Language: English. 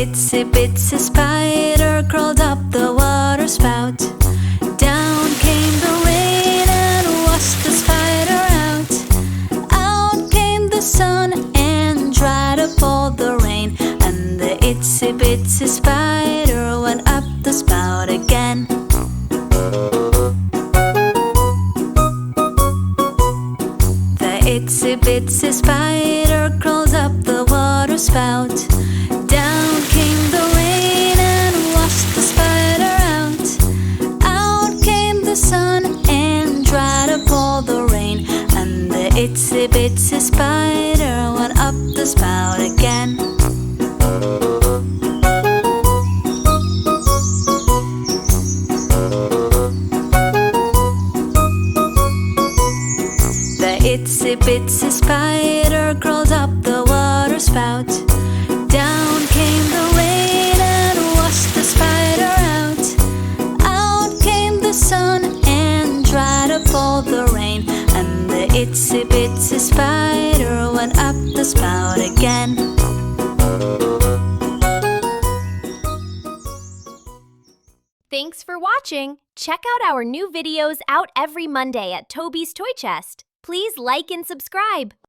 itsy bitsy spider crawled up the water spout. Down came the rain and washed the spider out. Out came the sun and dried up all the rain, and the itsy bitsy spider went up the spout again. The itsy bitsy spider crawled up the water spout. Down came the rain and washed the spider out. Out came the sun and dried up all the rain, and the itsy bitsy spider went up the spout again. The itsy bitsy spider crawled up the water spout. Down came the rain and washed the spider out. Out came the sun and dried up all the rain, and the itsy bitsy spider went up the spout again. Thanks for watching! Check out our new videos out every Monday at Toby's Toy Chest. Please like and subscribe.